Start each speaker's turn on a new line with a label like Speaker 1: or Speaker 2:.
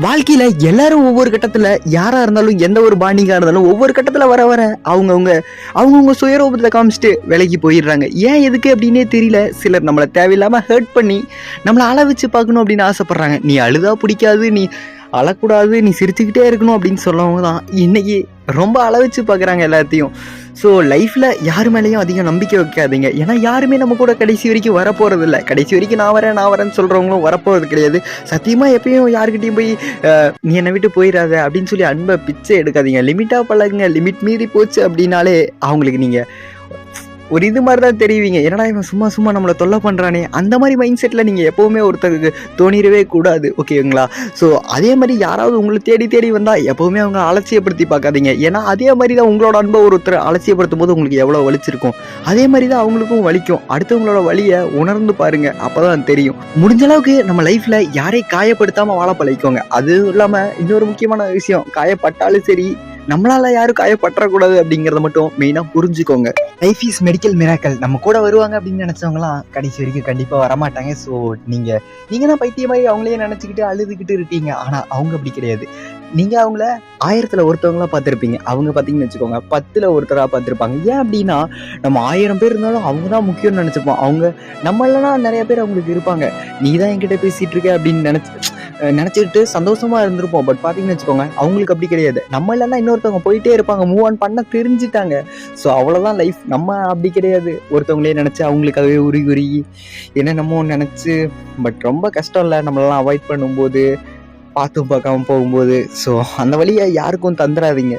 Speaker 1: வாழ்க்கையில எல்லாரும் ஒவ்வொரு கட்டத்துல யாரா இருந்தாலும் எந்த ஒரு பாண்டிங்கா இருந்தாலும் ஒவ்வொரு கட்டத்துல வர வர அவங்கவுங்க அவங்கவுங்க சுயரூபத்தை காமிச்சிட்டு விலைக்கு போயிடுறாங்க. ஏன் எதுக்கு அப்படின்னே தெரியல. சிலர் நம்மளை தேவையில்லாம ஹர்ட் பண்ணி நம்மளை அள வச்சு பார்க்கணும் அப்படின்னு ஆசைப்படுறாங்க. நீ அழுதா பிடிக்காது, நீ அழக்கூடாது, நீ சிரிச்சுக்கிட்டே இருக்கணும் அப்படின்னு சொல்லவங்க தான் இன்னைக்கு ரொம்ப அள வச்சு பார்க்குறாங்க எல்லாத்தையும். ஸோ லைஃப்பில் யார் மேலேயும் அதிகம் நம்பிக்கை வைக்காதீங்க. ஏன்னா யாருமே நம்ம கூட கடைசி வரைக்கும் வரப்போகிறது இல்லை. கடைசி வரைக்கும் நான் வரேன்னு சொல்கிறவங்களும் வரப்போகிறது கிடையாது. சத்தியமாக எப்பயும் யாருக்கிட்டையும் போய் நீ என்னை விட்டு போயிடாத அப்படின்னு சொல்லி அன்பை பிச்சை எடுக்காதீங்க. லிமிட்டாக பழகுங்க. லிமிட் மீறி போச்சு அப்படின்னாலே அவங்களுக்கு நீங்கள் ஒரு இது மாதிரி தான் தெரிவிங்க. என்னடா இவன் சும்மா சும்மா நம்மளை தொல்லை பண்ணுறானே, அந்த மாதிரி மைண்ட் செட்டில் நீங்கள் எப்போவுமே ஒருத்தருக்கு தோணிடவே கூடாது. ஓகேங்களா? ஸோ அதே மாதிரி யாராவது உங்களை தேடி தேடி வந்தால் எப்போவுமே அவங்க அலட்சியப்படுத்தி பார்க்காதீங்க. ஏன்னா அதே மாதிரி தான் உங்களோட அன்பை ஒருத்தர் அலட்சியப்படுத்தும் போது உங்களுக்கு எவ்வளோ வலிச்சிருக்கும், அதே மாதிரி தான் அவங்களுக்கும் வலிக்கும். அடுத்தவங்களோட வலியை உணர்ந்து பாருங்கள், அப்போ தான் தெரியும். முடிஞ்ச அளவுக்கு நம்ம லைஃப்பில் யாரையும் காயப்படுத்தாமல் வாழ பழகிக்கோங்க. அதுவும் இல்லாமல் இன்னொரு முக்கியமான விஷயம், காயப்பட்டாலும் சரி நம்மளால யாரும் காயப்பற்றக்கூடாது அப்படிங்கிறத மட்டும் மெயினாக புரிஞ்சுக்கோங்க. Life is medical miracle. நம்ம கூட வருவாங்க அப்படின்னு நினச்சவங்களாம் கடைசி வரைக்கும் கண்டிப்பாக வரமாட்டாங்க. ஸோ நீங்கள் தான் பைத்திய மாதிரி அவங்களே நினச்சிக்கிட்டு அழுதுகிட்டு இருக்கீங்க. ஆனால் அவங்க அப்படி கிடையாது. நீங்கள் அவங்கள 1000ல் ஒருத்தவங்களாக பார்த்துருப்பீங்க. அவங்க பார்த்தீங்கன்னு வச்சுக்கோங்க 10ல் ஒருத்தராக பார்த்துருப்பாங்க. ஏன் அப்படின்னா நம்ம 1000 பேர் இருந்தாலும் அவங்க தான் முக்கியம்னு நினச்சிப்போம். அவங்க நம்ம இல்லைனா நிறைய பேர் அவங்களுக்கு இருப்பாங்க. நீ தான் என்கிட்ட பேசிகிட்டு இருக்க அப்படின்னு நினச்சிக்கிட்டு சந்தோஷமாக இருந்திருப்போம். பட் பார்த்தீங்கன்னு வச்சுக்கோங்க அவங்களுக்கு அப்படி கிடையாது. நம்ம இல்லைன்னா இன்னொருத்தவங்க போயிட்டே இருப்பாங்க. மூவ் ஆன் பண்ண தெரிஞ்சுட்டாங்க. ஸோ அவ்வளோதான் லைஃப். நம்ம அப்படி கிடையாது. ஒருத்தவங்களே நினச்சி அவங்களுக்காகவே உருகி என்னென்னமோ நினச்சி. பட் ரொம்ப கஷ்டம் இல்லை நம்மளெல்லாம் அவாய்ட் பண்ணும்போது, பார்த்தும் பார்க்காம போகும்போது. ஸோ அந்த வழியை யாருக்கும் தந்துடாதீங்க.